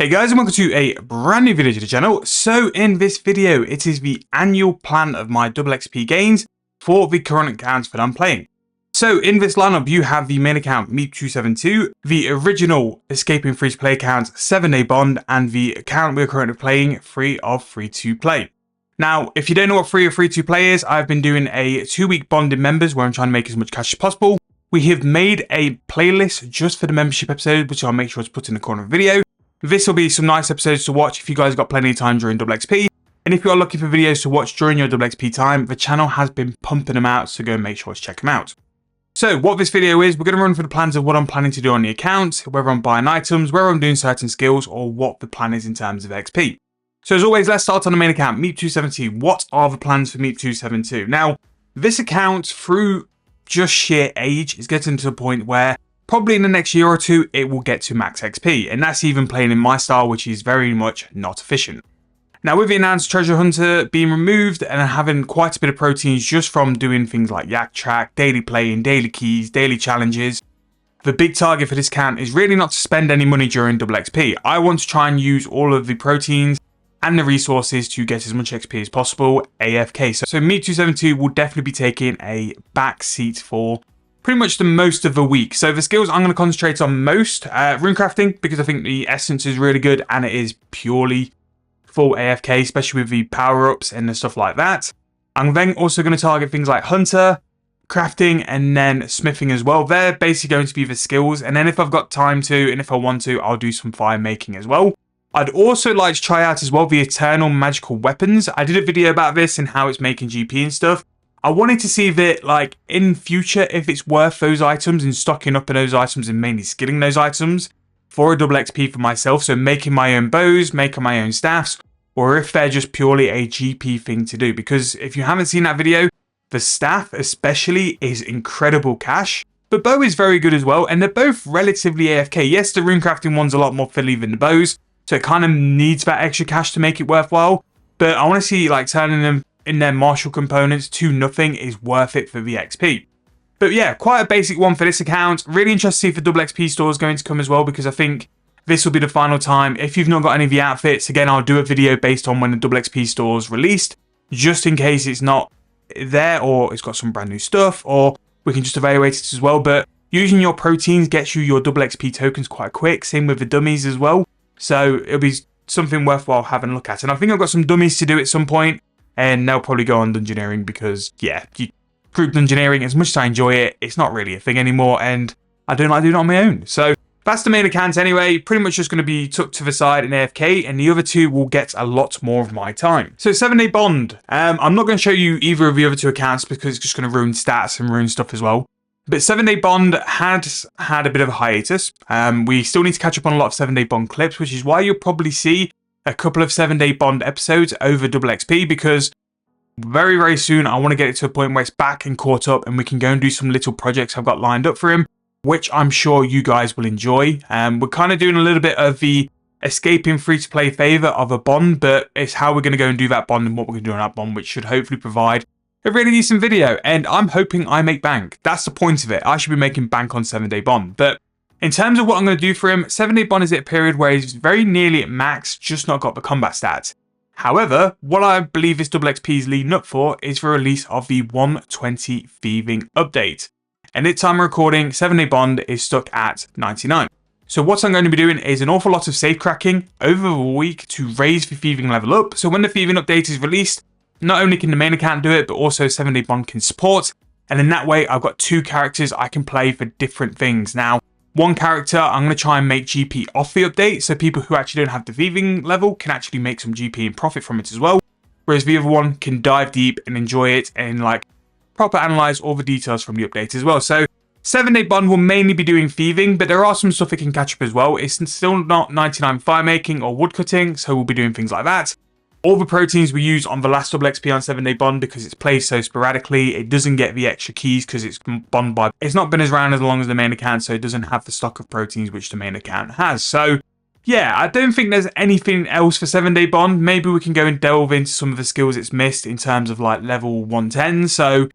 Hey guys, and welcome to a brand new video to the channel. So in this video, it is the annual plan of my double XP gains for the current accounts that I'm playing. So in this lineup, you have the main account Meep272, the original escaping free-to-play account 7-Day Bond, and the account we're currently playing free of free-to-play. Now, if you don't know what free or free-to-play is, I've been doing a 2-week bonded members where I'm trying to make as much cash as possible. We have made a playlist just for the membership episode, which I'll make sure to put in the corner of the video. This will be some nice episodes to watch if you guys got plenty of time during double XP. And if you are looking for videos to watch during your double XP time, the channel has been pumping them out, so go and make sure to check them out. So what this video is, we're going to run through the plans of what I'm planning to do on the account, whether I'm buying items, whether I'm doing certain skills, or what the plan is in terms of XP. So as always, let's start on the main account, Meep272. What are the plans for Meep272? Now, this account, through just sheer age, is getting to the point where probably in the next year or two, it will get to max XP, and that's even playing in my style, which is very much not efficient. Now, with the announced treasure hunter being removed and having quite a bit of proteins just from doing things like yak track, daily playing, daily keys, daily challenges, the big target for this account is really not to spend any money during double XP. I want to try and use all of the proteins and the resources to get as much XP as possible AFK. So Meep272 will definitely be taking a back seat for pretty much the most of the week. So the skills I'm going to concentrate on most, runecrafting, because I think the essence is really good and it is purely full AFK, especially with the power-ups and the stuff like that. I'm then also going to target things like hunter, crafting, and then smithing as well. They're basically going to be the skills, and then if I've got time to, and if I want to, I'll do some fire making as well. I'd also like to try out as well the eternal magical weapons. I did a video about this and how it's making GP and stuff. I wanted to see if it, like, in future, if it's worth those items and stocking up on those items and mainly skilling those items for a double XP for myself. So making my own bows, making my own staffs, or if they're just purely a GP thing to do. Because if you haven't seen that video, the staff especially is incredible cash. But bow is very good as well, and they're both relatively AFK. Yes, the runecrafting one's a lot more fiddly than the bows, so it kind of needs that extra cash to make it worthwhile. But I want to see, like, turning them in their martial components to nothing is worth it for the XP. But yeah, quite a basic one for this account. Really interested to see if the double XP store is going to come as well, because I think this will be the final time. If you've not got any of the outfits, again, I'll do a video based on when the double XP store is released, just in case it's not there or it's got some brand new stuff, or we can just evaluate it as well. But using your proteins gets you your double XP tokens quite quick. Same with the dummies as well. So it'll be something worthwhile having a look at. And I think I've got some dummies to do at some point, and they'll probably go on dungeoneering because, yeah, group dungeoneering, as much as I enjoy it, it's not really a thing anymore, and I don't like doing it on my own. So that's the main account anyway, pretty much just going to be tucked to the side in AFK, and the other two will get a lot more of my time. So 7-Day Bond, I'm not going to show you either of the other two accounts because it's just going to ruin stats and ruin stuff as well. But 7-Day Bond had a bit of a hiatus. We still need to catch up on a lot of 7-Day Bond clips, which is why you'll probably see a couple of 7-Day Bond episodes over double XP, because very, very soon I want to get it to a point where it's back and caught up and we can go and do some little projects I've got lined up for him, which I'm sure you guys will enjoy. We're kind of doing a little bit of the escaping free-to-play favor of a bond, but it's how we're going to go and do that bond and what we're going to do on that bond, which should hopefully provide a really decent video. And I'm hoping I make bank. That's the point of it. I should be making bank on 7-Day Bond. But in terms of what I'm going to do for him, 7-Day Bond is at a period where he's very nearly at max, just not got the combat stats. However, what I believe this double XP is leading up for is the release of the 120 Thieving update. And at time of recording, 7-Day Bond is stuck at 99. So what I'm going to be doing is an awful lot of safe cracking over the week to raise the Thieving level up. So when the Thieving update is released, not only can the main account do it, but also 7-Day Bond can support. And in that way, I've got two characters I can play for different things. Now, one character, I'm going to try and make GP off the update, so people who actually don't have the Thieving level can actually make some GP and profit from it as well. Whereas the other one can dive deep and enjoy it and, like, proper analyze all the details from the update as well. So 7-Day Bond will mainly be doing thieving, but there are some stuff it can catch up as well. It's still not 99 fire making or woodcutting, so we'll be doing things like that. All the proteins we use on the last double XP on 7-Day Bond, because it's played so sporadically, it doesn't get the extra keys because it's bond by. It's not been as around as long as the main account, so it doesn't have the stock of proteins which the main account has. So yeah, I don't think there's anything else for 7-Day Bond. Maybe we can go and delve into some of the skills it's missed in terms of like level 110. So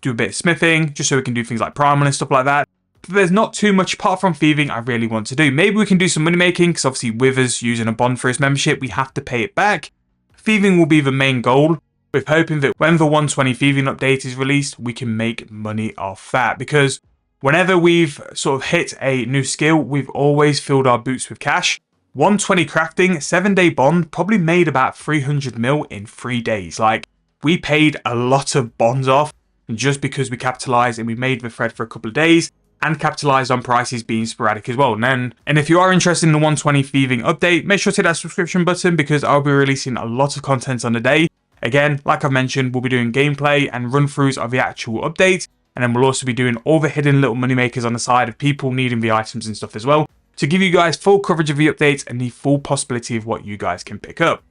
do a bit of smithing, just so we can do things like primal and stuff like that. But there's not too much apart from thieving I really want to do. Maybe we can do some money making, because obviously with us using a bond for his membership, we have to pay it back. Thieving will be the main goal, with hoping that when the 120 thieving update is released, we can make money off that. Because whenever we've sort of hit a new skill, we've always filled our boots with cash. 120 crafting, 7-day bond, probably made about 300 mil in 3 days. Like, we paid a lot of bonds off just because we capitalized and we made the thread for a couple of days and capitalized on prices being sporadic as well. And if you are interested in the 120 thieving update, make sure to hit that subscription button because I'll be releasing a lot of content on the day. Again, like I mentioned, we'll be doing gameplay and run-throughs of the actual update. And then we'll also be doing all the hidden little money makers on the side of people needing the items and stuff as well, to give you guys full coverage of the updates and the full possibility of what you guys can pick up.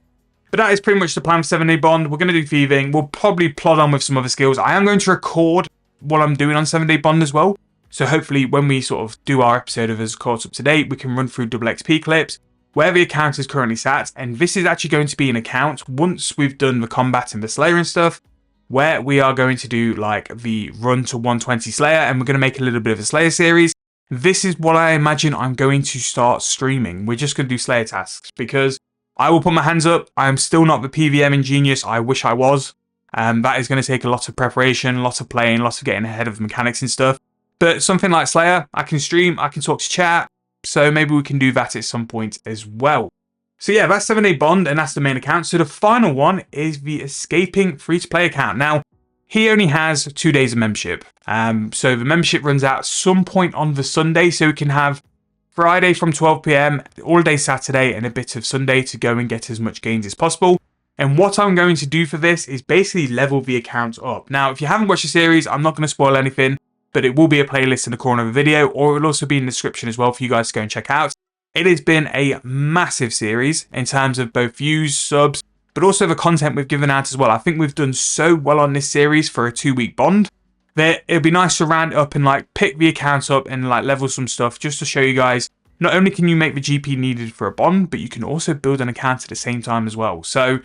But that is pretty much the plan for 7-day bond. We're going to do thieving. We'll probably plod on with some other skills. I am going to record what I'm doing on 7-day bond as well. So hopefully when we sort of do our episode of us caught up to date, we can run through double XP clips, where the account is currently sat. And this is actually going to be an account once we've done the combat and the Slayer and stuff, where we are going to do like the run to 120 Slayer, and we're going to make a little bit of a Slayer series. This is what I imagine I'm going to start streaming. We're just going to do Slayer tasks because I will put my hands up. I am still not the PVM and genius I wish I was. That is going to take a lot of preparation, lots of playing, lots of getting ahead of the mechanics and stuff. But something like Slayer, I can stream, I can talk to chat, so maybe we can do that at some point as well. So yeah, that's 7-day bond, and that's the main account. So the final one is the escaping free-to-play account. Now, he only has 2 days of membership. So the membership runs out some point on the Sunday, so we can have Friday from 12 PM, all day Saturday, and a bit of Sunday to go and get as much gains as possible. And what I'm going to do for this is basically level the account up. Now, if you haven't watched the series, I'm not going to spoil anything, but it will be a playlist in the corner of the video, or it will also be in the description as well for you guys to go and check out. It has been a massive series in terms of both views, subs, but also the content we've given out as well. I think we've done so well on this series for a 2-week bond that it'd be nice to round it up and like pick the account up and like level some stuff just to show you guys not only can you make the GP needed for a bond, but you can also build an account at the same time as well. So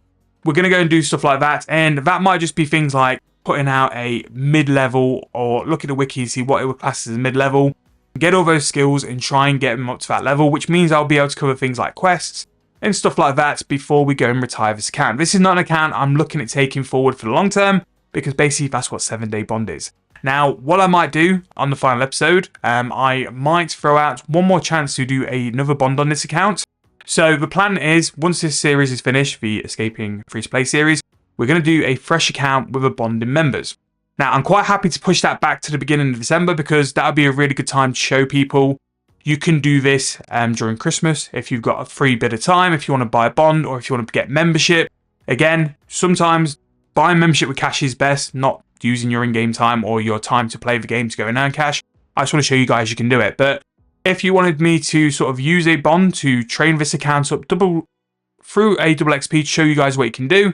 we're going to go and do stuff like that, and that might just be things like putting out a mid-level, or look at the wiki and see what it would class as a mid-level, get all those skills and try and get them up to that level, which means I'll be able to cover things like quests and stuff like that before we go and retire this account. This is not an account I'm looking at taking forward for the long term, because basically that's what 7-day bond is. Now, what I might do on the final episode, I might throw out one more chance to do another bond on this account. So the plan is, once this series is finished, the Escaping Free-to-Play series, we're going to do a fresh account with a bond in members. Now, I'm quite happy to push that back to the beginning of December because that would be a really good time to show people you can do this during Christmas if you've got a free bit of time, if you want to buy a bond or if you want to get membership. Again, sometimes buying membership with cash is best, not using your in-game time or your time to play the game to go and earn cash. I just want to show you guys you can do it. But if you wanted me to sort of use a bond to train this account up through a double XP to show you guys what you can do,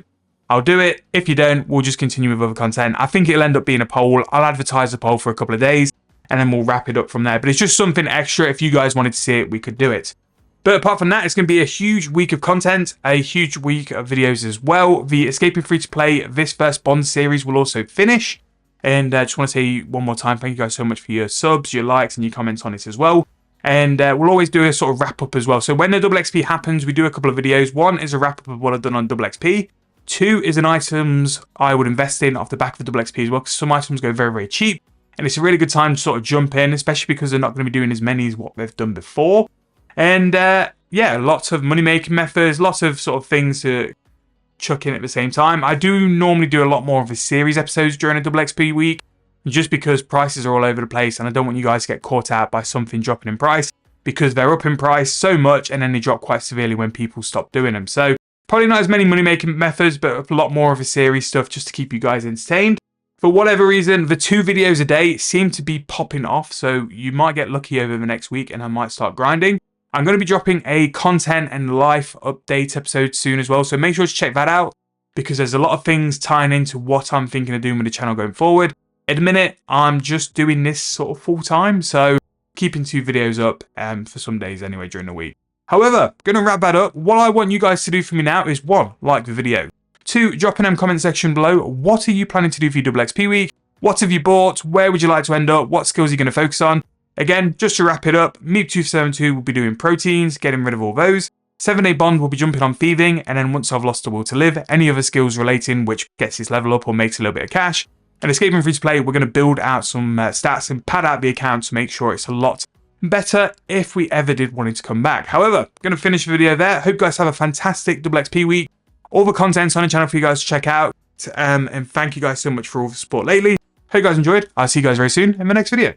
I'll do it. If you don't, we'll just continue with other content. I think it'll end up being a poll. I'll advertise the poll for a couple of days and then we'll wrap it up from there. But it's just something extra. If you guys wanted to see it, we could do it. But apart from that, it's going to be a huge week of content, a huge week of videos as well. The Escaping Free-to-Play, this first bond series will also finish. And I just want to say one more time, thank you guys so much for your subs, your likes and your comments on it as well. And we'll always do a sort of wrap up as well. So when the double XP happens, we do a couple of videos. One is a wrap up of what I've done on double XP. 2 is an items I would invest in off the back of the double XP as well, because some items go very, very cheap. And it's a really good time to sort of jump in, especially because they're not going to be doing as many as what they've done before. And yeah, lots of money making methods, lots of sort of things to chuck in at the same time. I do normally do a lot more of the series episodes during a double XP week, just because prices are all over the place and I don't want you guys to get caught out by something dropping in price, because they're up in price so much and then they drop quite severely when people stop doing them. So probably not as many money making methods, but a lot more of the series stuff just to keep you guys entertained. For whatever reason, the 2 videos a day seem to be popping off, so you might get lucky over the next week and I might start grinding. I'm going to be dropping a content and life update episode soon as well, so make sure to check that out because there's a lot of things tying into what I'm thinking of doing with the channel going forward. At the minute, I'm just doing this sort of full time, so keeping 2 videos up for some days anyway during the week. However, going to wrap that up. What I want you guys to do for me now is 1, like the video. 2, drop an comment section below. What are you planning to do for your double XP week? What have you bought? Where would you like to end up? What skills are you going to focus on? Again, just to wrap it up, Meep 272 will be doing Proteans, getting rid of all those. 7-day Bond will be jumping on Thieving, and then once I've lost the will to live, any other skills relating which gets his level up or makes a little bit of cash. And Escaping Free to Play, we're going to build out some stats and pad out the account to make sure it's a lot better if we ever did want it to come back. However, I'm going to finish the video there. Hope you guys have a fantastic double XP week. All the content's on the channel for you guys to check out. And thank you guys so much for all the support lately. Hope you guys enjoyed. I'll see you guys very soon in the next video.